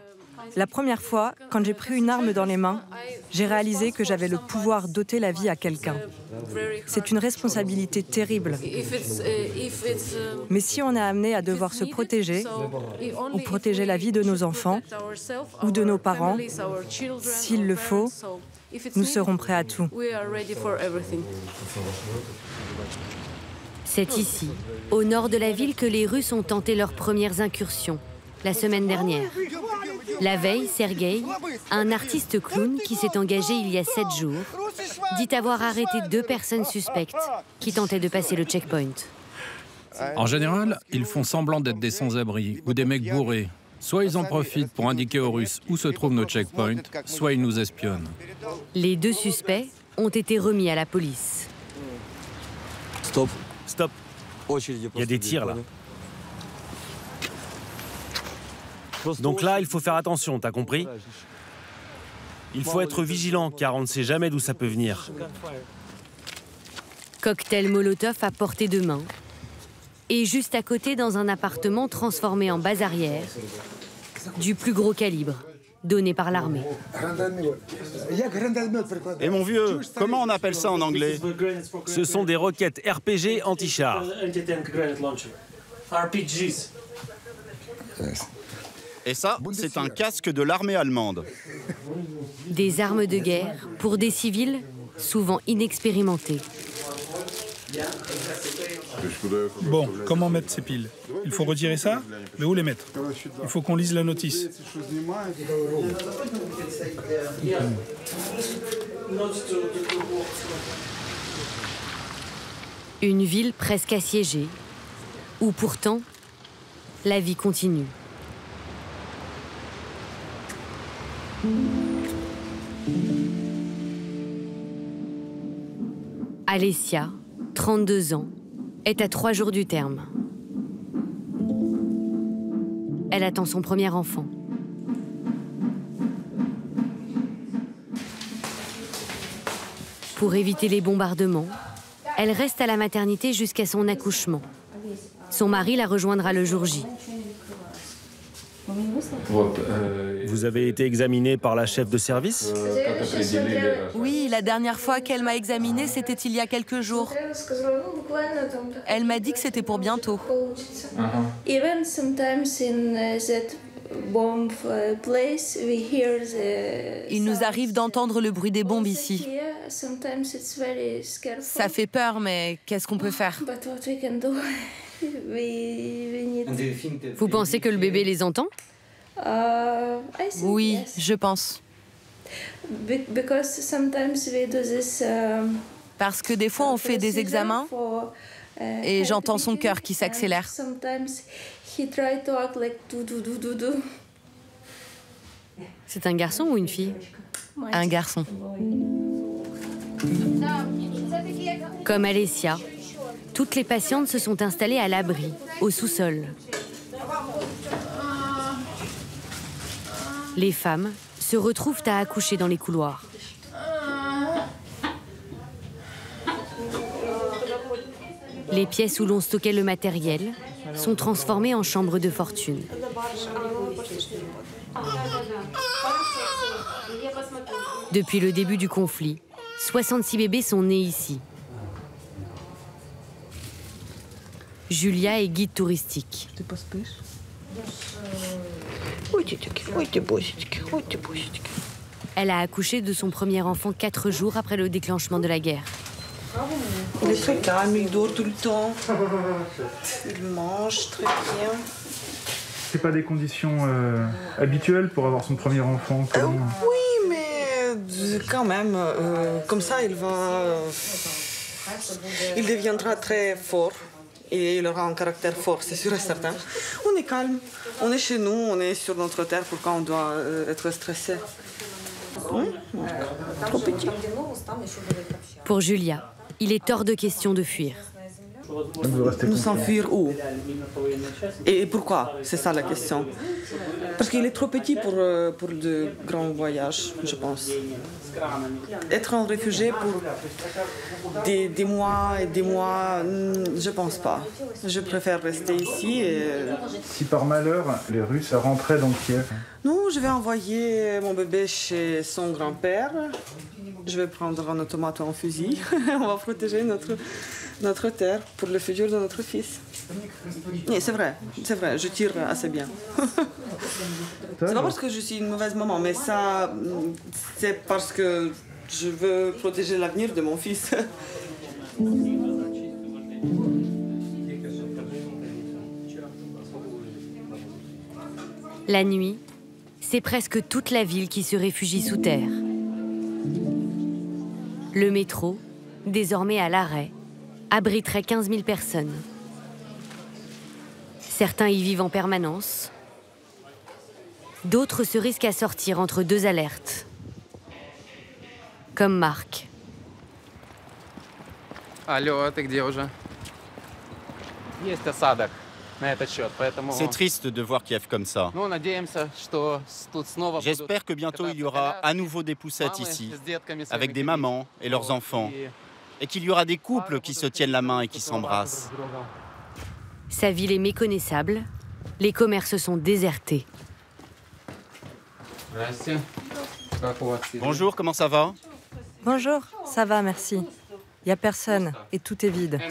La première fois, quand j'ai pris une arme dans les mains, j'ai réalisé que j'avais le pouvoir d'ôter la vie à quelqu'un. C'est une responsabilité terrible. Mais si on est amené à devoir se protéger, ou protéger la vie de nos enfants, ou de nos parents, s'il le faut, nous serons prêts à tout. C'est ici, au nord de la ville, que les Russes ont tenté leurs premières incursions, la semaine dernière. La veille, Sergueï, un artiste clown qui s'est engagé il y a 7 jours, dit avoir arrêté 2 personnes suspectes qui tentaient de passer le checkpoint. En général, ils font semblant d'être des sans-abri ou des mecs bourrés. Soit ils en profitent pour indiquer aux Russes où se trouvent nos checkpoints, soit ils nous espionnent. Les 2 suspects ont été remis à la police. Stop. Stop. Il y a des tirs là. Donc là, il faut faire attention, t'as compris? Il faut être vigilant, car on ne sait jamais d'où ça peut venir. Cocktail Molotov à portée de main. Et juste à côté, dans un appartement transformé en base arrière, du plus gros calibre, donné par l'armée. Et mon vieux, comment on appelle ça en anglais? Ce sont des roquettes RPG anti-char. Et ça, c'est un casque de l'armée allemande. Des armes de guerre pour des civils souvent inexpérimentés. Bon, comment mettre ces piles? Il faut retirer ça? Mais où les mettre? Il faut qu'on lise la notice. Une ville presque assiégée, où pourtant, la vie continue. Alessia, 32 ans, est à 3 jours du terme. Elle attend son premier enfant. Pour éviter les bombardements, elle reste à la maternité jusqu'à son accouchement. Son mari la rejoindra le jour J. Vous avez été examiné par la chef de service? Oui, la dernière fois qu'elle m'a examinée, c'était il y a quelques jours. Elle m'a dit que c'était pour bientôt. Il nous arrive d'entendre le bruit des bombes ici. Ça fait peur, mais qu'est-ce qu'on peut faire? Vous pensez que le bébé les entend? Oui, je pense. Parce que des fois, on fait des examens et j'entends son cœur qui s'accélère. C'est un garçon ou une fille? Un garçon. Comme Alessia, toutes les patientes se sont installées à l'abri, au sous-sol. Les femmes se retrouvent à accoucher dans les couloirs. Les pièces où l'on stockait le matériel sont transformées en chambres de fortune. Depuis le début du conflit, 66 bébés sont nés ici. Julia est guide touristique. Elle a accouché de son premier enfant 4 jours après le déclenchement de la guerre. Il est très calme, il dort tout le temps. Il mange très bien. C'est pas des conditions habituelles pour avoir son premier enfant? Oui, mais quand même, comme ça, il deviendra très fort. Et il aura un caractère fort, c'est sûr et certain. On est calme, on est chez nous, on est sur notre terre, pourquoi on doit être stressé? Trop petit. Pour Julia, il est hors de question de fuir. Nous s'enfuir où? Et pourquoi? C'est ça la question. Parce qu'il est trop petit pour de grands voyages, je pense. Être un réfugié pour des mois et des mois, je pense pas. Je préfère rester ici. Si par malheur, les Russes rentraient dans Kiev? Non, je vais envoyer mon bébé chez son grand-père. Je vais prendre un automate ou un fusil. On va protéger notre terre pour le futur de notre fils. C'est vrai, je tire assez bien. C'est pas parce que je suis une mauvaise maman, mais ça, c'est parce que je veux protéger l'avenir de mon fils. La nuit, c'est presque toute la ville qui se réfugie sous terre. Le métro, désormais à l'arrêt, abriterait 15 000 personnes. Certains y vivent en permanence. D'autres se risquent à sortir entre deux alertes. Comme Marc. C'est triste de voir Kiev comme ça. J'espère que bientôt il y aura à nouveau des poussettes ici, avec des mamans et leurs enfants, et qu'il y aura des couples qui se tiennent la main et qui s'embrassent. Sa ville est méconnaissable, les commerces sont désertés. Bonjour, comment ça va? Bonjour, ça va, merci. Il n'y a personne et tout est vide.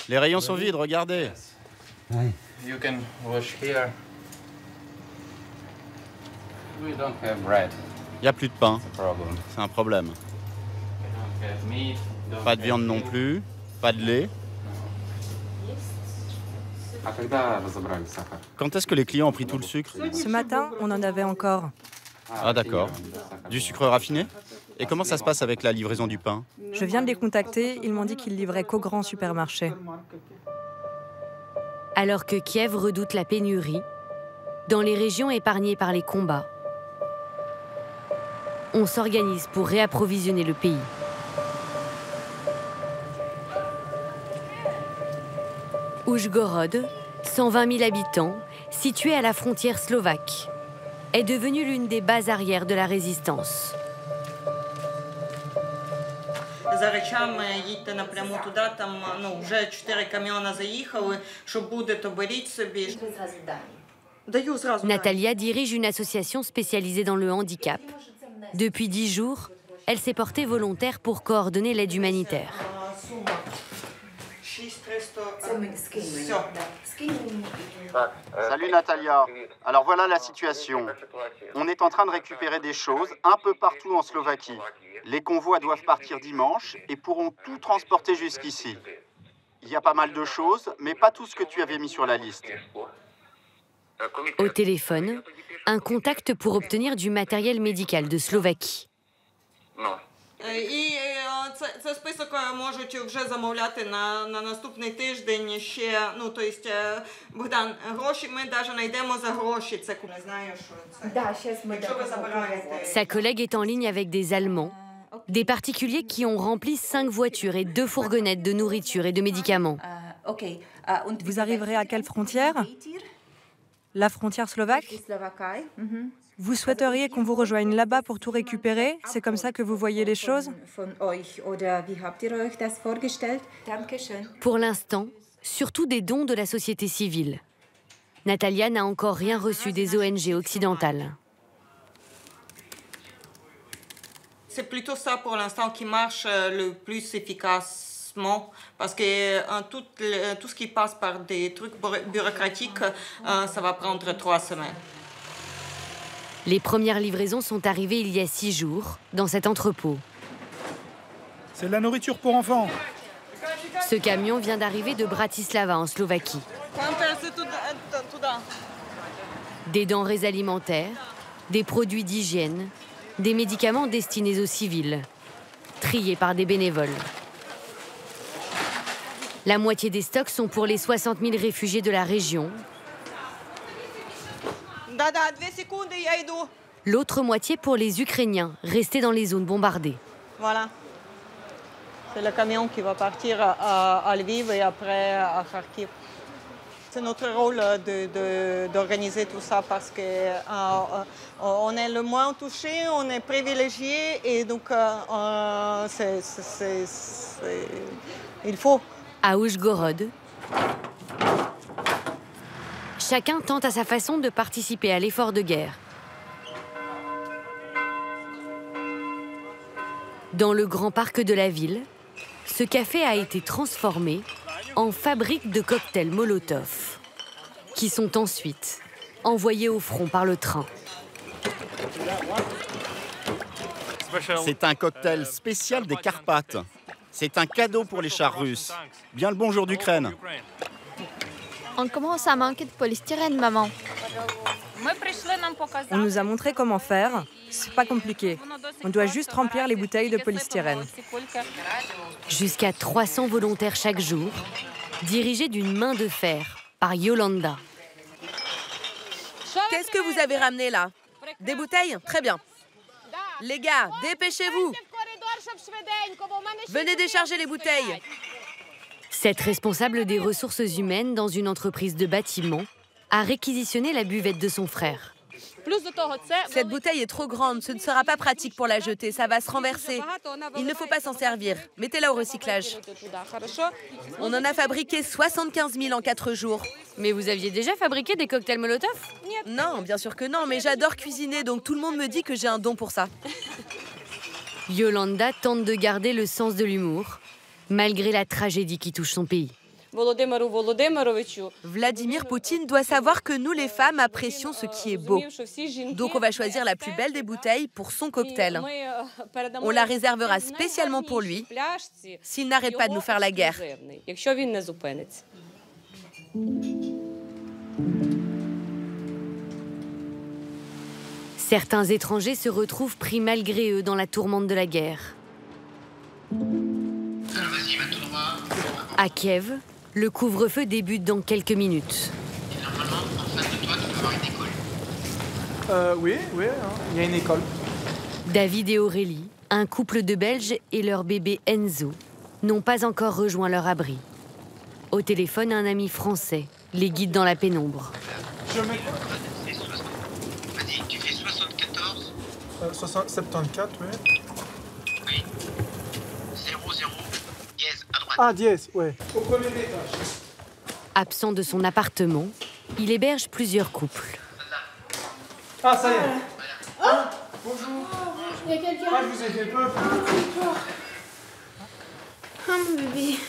Les rayons sont vides, regardez. Oui. Il n'y a plus de pain. C'est un problème. Pas de viande non plus, pas de lait. Quand est-ce que les clients ont pris tout le sucre? Ce matin, on en avait encore. Ah d'accord. Du sucre raffiné? Et comment ça se passe avec la livraison du pain? Je viens de les contacter, ils m'ont dit qu'ils livraient qu'au grand supermarché. Alors que Kiev redoute la pénurie, dans les régions épargnées par les combats, on s'organise pour réapprovisionner le pays. Oujgorod, 120 000 habitants, situé à la frontière slovaque, est devenue l'une des bases arrières de la résistance. За речами їдьте напряму туди, там вже 4 каміони заїхали, що буде, то беріть собі. Natalia dirige une association spécialisée dans le handicap. Depuis 10 jours, elle s'est portée volontaire pour coordonner l'aide humanitaire. Salut Natalia. Alors voilà la situation. On est en train de récupérer des choses un peu partout en Slovaquie. Les convois doivent partir dimanche et pourront tout transporter jusqu'ici. Il y a pas mal de choses, mais pas tout ce que tu avais mis sur la liste. Au téléphone, un contact pour obtenir du matériel médical de Slovaquie. І це список можуть вже замовляти на наступний тиждень ще, ну, то есть, Богдан, гроші ми навіть знайдемо за гроші, це не знаю, що це. Якщо ви забираєте. Sa collègue est en ligne avec des Allemands, des particuliers qui ont rempli 5 voitures et 2 fourgonnettes de nourriture et de médicaments. Vous arriverez à quelle frontière? La frontière slovaque? Vous souhaiteriez qu'on vous rejoigne là-bas pour tout récupérer? C'est comme ça que vous voyez les choses? Pour l'instant, surtout des dons de la société civile. Natalia n'a encore rien reçu des ONG occidentales. C'est plutôt ça pour l'instant qui marche le plus efficacement, parce que tout ce qui passe par des trucs bureaucratiques, ça va prendre 3 semaines. Les premières livraisons sont arrivées il y a 6 jours, dans cet entrepôt. C'est de la nourriture pour enfants. Ce camion vient d'arriver de Bratislava, en Slovaquie. Des denrées alimentaires, des produits d'hygiène, des médicaments destinés aux civils, triés par des bénévoles. La moitié des stocks sont pour les 60 000 réfugiés de la région. L'autre moitié pour les Ukrainiens restés dans les zones bombardées. Voilà. C'est le camion qui va partir à Lviv et après à Kharkiv. C'est notre rôle d'organiser tout ça parce qu'on est le moins touché, on est privilégié et donc il faut. À Oujgorod, chacun tente à sa façon de participer à l'effort de guerre. Dans le grand parc de la ville, ce café a été transformé en fabrique de cocktails Molotov, qui sont ensuite envoyés au front par le train. C'est un cocktail spécial des Carpates. C'est un cadeau pour les chars russes. Bien le bonjour d'Ukraine. On commence à manquer de polystyrène, maman. On nous a montré comment faire. C'est pas compliqué. On doit juste remplir les bouteilles de polystyrène. Jusqu'à 300 volontaires chaque jour, dirigés d'une main de fer par Yolanda. Qu'est-ce que vous avez ramené là? Des bouteilles? Très bien. Les gars, dépêchez-vous. Venez décharger les bouteilles. Cette responsable des ressources humaines dans une entreprise de bâtiment a réquisitionné la buvette de son frère. Cette bouteille est trop grande, ce ne sera pas pratique pour la jeter, ça va se renverser. Il ne faut pas s'en servir, mettez-la au recyclage. On en a fabriqué 75 000 en 4 jours. Mais vous aviez déjà fabriqué des cocktails Molotov? Non, bien sûr que non, mais j'adore cuisiner, donc tout le monde me dit que j'ai un don pour ça. Yolanda tente de garder le sens de l'humour, malgré la tragédie qui touche son pays. Vladimir Poutine doit savoir que nous, les femmes, apprécions ce qui est beau. Donc on va choisir la plus belle des bouteilles pour son cocktail. On la réservera spécialement pour lui, s'il n'arrête pas de nous faire la guerre. Certains étrangers se retrouvent pris malgré eux dans la tourmente de la guerre. À Kiev, le couvre-feu débute dans quelques minutes. Et normalement, en face de toi, tu peux avoir une école. Oui, il y a une école. David et Aurélie, un couple de Belges et leur bébé Enzo, n'ont pas encore rejoint leur abri. Au téléphone, un ami français les guide dans la pénombre. Vas-y, tu fais 74. 74, oui. Oui. 00, dièse, à droite. Ah, dièse, ouais. Au premier étage. Absent de son appartement, il héberge plusieurs couples. Ah, ça y est. Ah, bonjour. Il y a quelqu'un. Ah, je vous ai fait peur. Ah, mon bébé.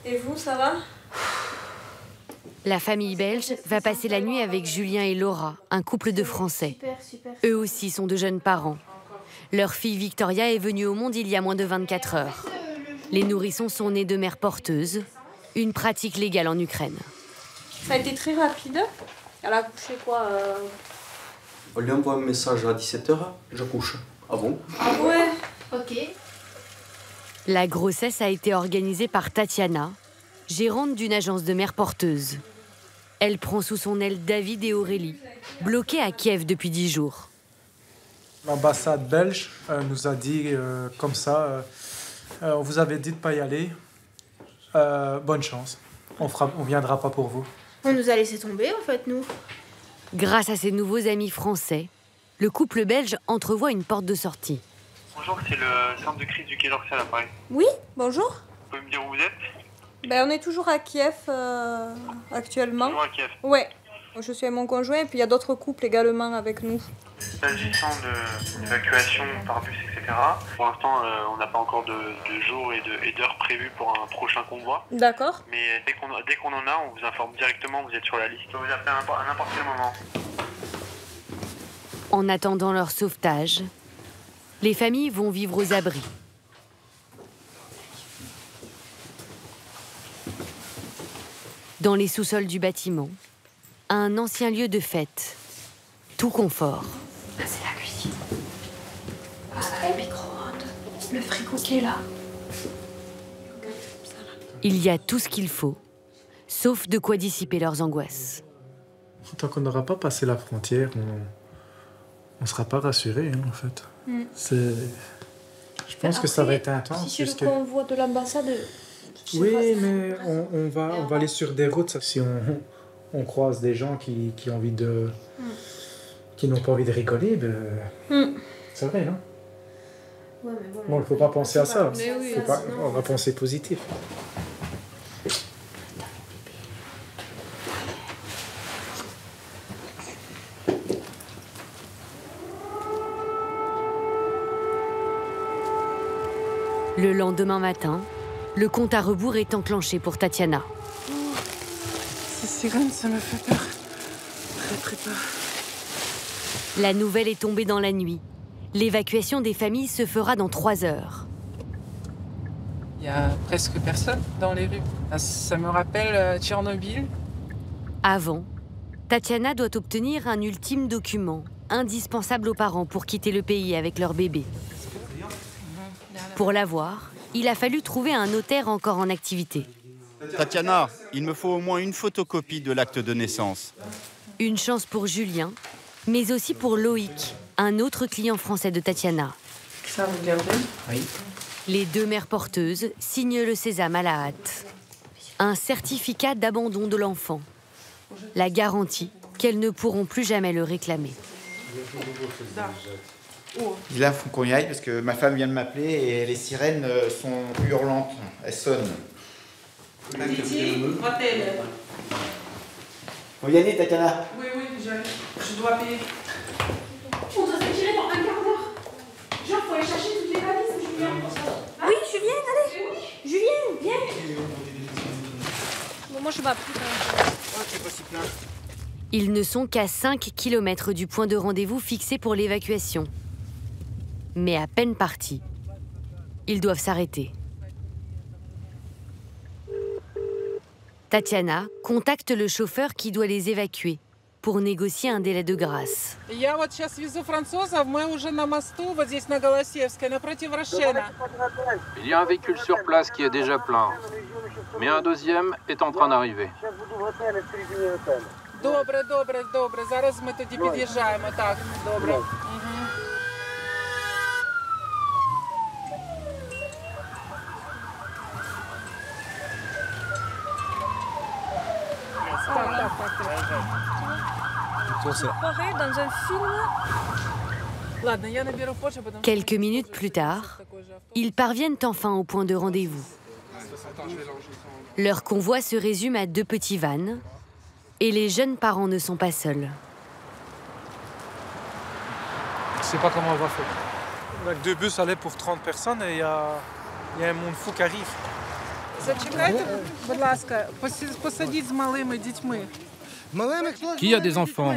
Et vous, ça va? La famille belge va passer la nuit avec Julien et Laura, un couple de Français. Super. Eux aussi sont de jeunes parents. Leur fille Victoria est venue au monde il y a moins de 24 heures. Les nourrissons sont nés de mères porteuses, une pratique légale en Ukraine. Ça a été très rapide. Elle a accouché quoi On lui envoie un message à 17h, j'accouche. Ah bon? Ah ouais. Ok. La grossesse a été organisée par Tatiana, gérante d'une agence de mères porteuses. Elle prend sous son aile David et Aurélie, bloqués à Kiev depuis 10 jours. L'ambassade belge nous a dit comme ça, on vous avait dit de ne pas y aller. Bonne chance, on ne viendra pas pour vous. On nous a laissé tomber en fait, nous. Grâce à ses nouveaux amis français, le couple belge entrevoit une porte de sortie. Bonjour, c'est le centre de crise du Quai d'Orsay à l'appareil. Oui, bonjour. Vous pouvez me dire où vous êtes? On est toujours à Kiev actuellement. Toujours à Kiev. Ouais. Je suis avec mon conjoint et puis il y a d'autres couples également avec nous. S'agissant de l'évacuation par bus, etc., pour l'instant, on n'a pas encore de jours et d'heures prévues pour un prochain convoi. D'accord. Mais dès qu'on en a, on vous informe directement, vous êtes sur la liste. On vous appelle à n'importe quel moment. En attendant leur sauvetage, les familles vont vivre aux abris. Dans les sous-sols du bâtiment, un ancien lieu de fête, tout confort. Ah, c'est la cuisine. Ah, le micro-ondes, le frigo qui est là. Il y a tout ce qu'il faut, sauf de quoi dissiper leurs angoisses. Tant qu'on n'aura pas passé la frontière, on ne sera pas rassuré, en fait. Je pense que ça va être intense. Si c'est le convoi de l'ambassade... Oui, mais on va aller sur des routes. Si on croise des gens qui ont envie de... qui n'ont pas envie de rigoler, c'est vrai, non? Ouais, mais bon, il ne faut pas penser à ça. Oui, on va penser positif. Le lendemain matin, le compte à rebours est enclenché pour Tatiana. Ces sirènes, ça me fait peur. Très, très peur. La nouvelle est tombée dans la nuit. L'évacuation des familles se fera dans 3 heures. Il y a presque personne dans les rues. Ça me rappelle Tchernobyl. Avant, Tatiana doit obtenir un ultime document, indispensable aux parents pour quitter le pays avec leur bébé. Pour l'avoir, il a fallu trouver un notaire encore en activité. Tatiana, il me faut au moins une photocopie de l'acte de naissance. Une chance pour Julien, mais aussi pour Loïc, un autre client français de Tatiana. Ça, vous gardez? Oui. Les 2 mères porteuses signent le sésame à la hâte. Un certificat d'abandon de l'enfant. La garantie qu'elles ne pourront plus jamais le réclamer. Là, il faut qu'on y aille parce que ma femme vient de m'appeler et les sirènes sont hurlantes. Elles sonnent. Titi, rappelle. Faut y aller, Tatiana. Oui, je dois payer. On doit se tirer dans un quart d'heure. Genre, faut aller chercher toutes les valises, Julien. Oui, Julien, allez. Julien, viens. Bon, moi, je vais plus. C'est pas si plein. Ils ne sont qu'à 5 km du point de rendez-vous fixé pour l'évacuation. Mais à peine partis, ils doivent s'arrêter. Tatiana contacte le chauffeur qui doit les évacuer pour négocier un délai de grâce. Il y a un véhicule sur place qui est déjà plein, mais un deuxième est en train d'arriver. Добре. Зараз ми тоді під'їжджаємо. Так, добре. Quelques minutes plus tard, ils parviennent enfin au point de rendez-vous. Leur convoi se résume à 2 petits vans et les jeunes parents ne sont pas seuls. Je ne sais pas comment on va faire. Avec 2 bus allaient pour 30 personnes et il y a un monde fou qui arrive. Зачекайте, будь ласка, посадіть з малими дітьми. Qui a des enfants?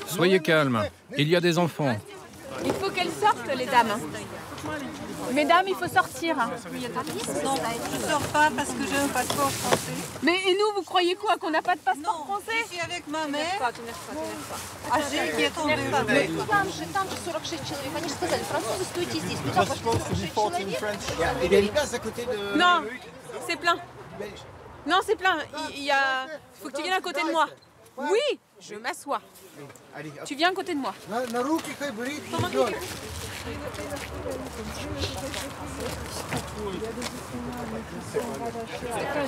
Soyez calmes, il y a des enfants. Il faut qu'elles sortent, les dames. Mesdames, il faut sortir. Non, je ne sors pas parce que j'ai un passeport français. Mais et nous, vous croyez quoi? Qu'on n'a pas de passeport français? Je suis avec ma mère. Âgée qui est tombée au bébé. Non, c'est plein. Non, c'est plein. Il faut que tu viennes à côté de moi. Oui, je m'assois. Tu viens à côté de moi.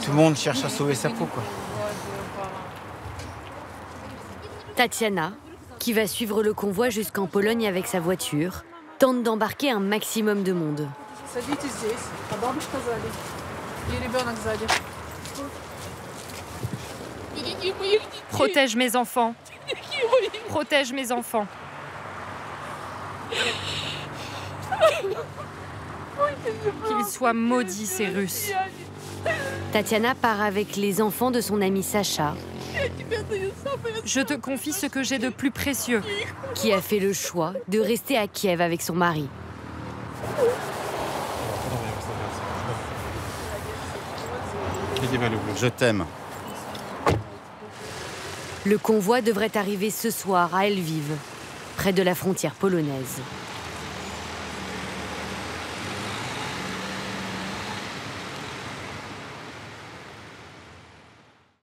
Tout le monde cherche à sauver sa peau, quoi. Tatiana, qui va suivre le convoi jusqu'en Pologne avec sa voiture, tente d'embarquer un maximum de monde. Protège mes enfants. Protège mes enfants. Qu'ils soient maudits, ces Russes. Tatiana part avec les enfants de son ami Sacha. Je te confie ce que j'ai de plus précieux. Qui a fait le choix de rester à Kiev avec son mari. Je t'aime. Le convoi devrait arriver ce soir à Lviv, près de la frontière polonaise.